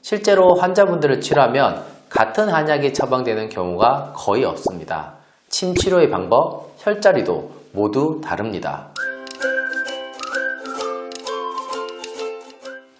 실제로 환자분들을 치료하면 같은 한약이 처방되는 경우가 거의 없습니다. 침 치료의 방법, 혈자리도 모두 다릅니다.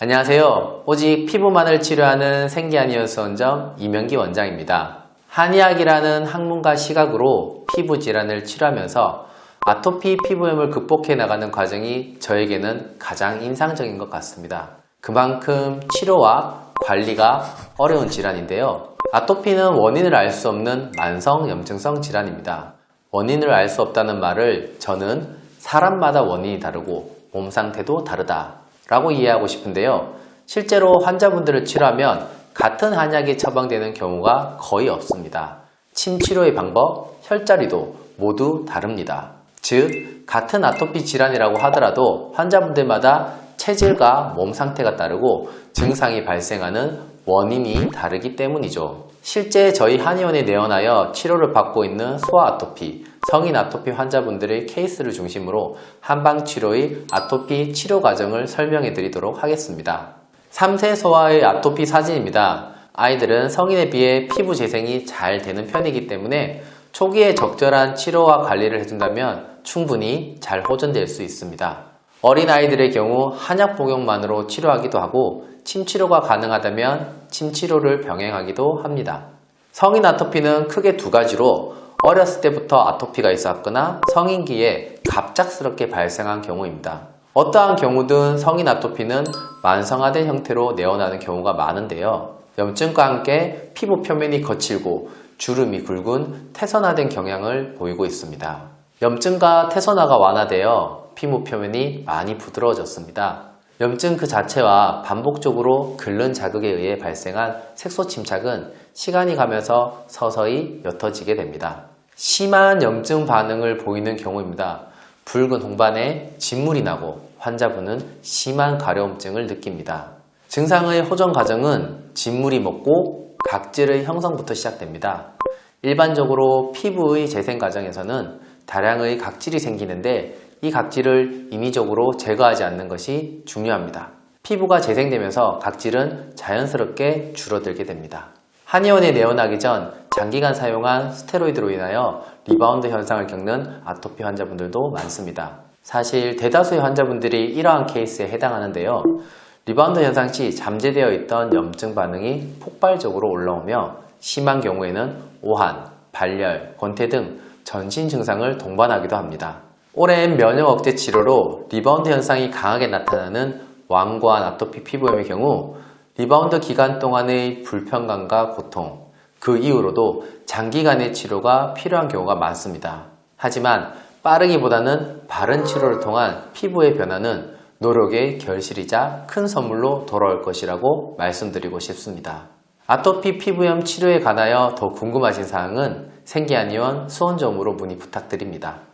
안녕하세요. 오직 피부만을 치료하는 생기한의원수원점 이명기 원장입니다. 한의학이라는 학문과 시각으로 피부 질환을 치료하면서 아토피 피부염을 극복해 나가는 과정이 저에게는 가장 인상적인 것 같습니다. 그만큼 치료와 관리가 어려운 질환인데요. 아토피는 원인을 알 수 없는 만성 염증성 질환입니다. 원인을 알 수 없다는 말을 저는 사람마다 원인이 다르고 몸 상태도 다르다 라고 이해하고 싶은데요. 실제로 환자분들을 치료하면 같은 한약이 처방되는 경우가 거의 없습니다. 침 치료의 방법, 혈자리도 모두 다릅니다. 즉, 같은 아토피 질환이라고 하더라도 환자분들마다 체질과 몸 상태가 다르고 증상이 발생하는 원인이 다르기 때문이죠. 실제 저희 한의원에 내원하여 치료를 받고 있는 소아 아토피, 성인 아토피 환자분들의 케이스를 중심으로 한방치료의 아토피 치료 과정을 설명해 드리도록 하겠습니다. 3세 소아의 아토피 사진입니다. 아이들은 성인에 비해 피부 재생이 잘 되는 편이기 때문에 초기에 적절한 치료와 관리를 해준다면 충분히 잘 호전될 수 있습니다. 어린아이들의 경우 한약 복용만으로 치료하기도 하고 침치료가 가능하다면 침치료를 병행하기도 합니다. 성인 아토피는 크게 두 가지로 어렸을 때부터 아토피가 있었거나 성인기에 갑작스럽게 발생한 경우입니다. 어떠한 경우든 성인 아토피는 만성화된 형태로 내어나는 경우가 많은데요. 염증과 함께 피부 표면이 거칠고 주름이 굵은 태선화된 경향을 보이고 있습니다. 염증과 태선화가 완화되어 피부 표면이 많이 부드러워졌습니다. 염증 그 자체와 반복적으로 긁는 자극에 의해 발생한 색소 침착은 시간이 가면서 서서히 옅어지게 됩니다. 심한 염증 반응을 보이는 경우입니다. 붉은 홍반에 진물이 나고 환자분은 심한 가려움증을 느낍니다. 증상의 호전 과정은 진물이 먹고 각질의 형성부터 시작됩니다. 일반적으로 피부의 재생 과정에서는 다량의 각질이 생기는데 이 각질을 인위적으로 제거하지 않는 것이 중요합니다. 피부가 재생되면서 각질은 자연스럽게 줄어들게 됩니다. 한의원에 내원하기 전 장기간 사용한 스테로이드로 인하여 리바운드 현상을 겪는 아토피 환자분들도 많습니다. 사실 대다수의 환자분들이 이러한 케이스에 해당하는데요. 리바운드 현상 시 잠재되어 있던 염증 반응이 폭발적으로 올라오며 심한 경우에는 오한, 발열, 권태 등 전신 증상을 동반하기도 합니다. 오랜 면역 억제 치료로 리바운드 현상이 강하게 나타나는 완고한 아토피 피부염의 경우 리바운드 기간 동안의 불편감과 고통, 그 이후로도 장기간의 치료가 필요한 경우가 많습니다. 하지만 빠르기보다는 바른 치료를 통한 피부의 변화는 노력의 결실이자 큰 선물로 돌아올 것이라고 말씀드리고 싶습니다. 아토피 피부염 치료에 관하여 더 궁금하신 사항은 생기한의원 수원점으로 문의 부탁드립니다.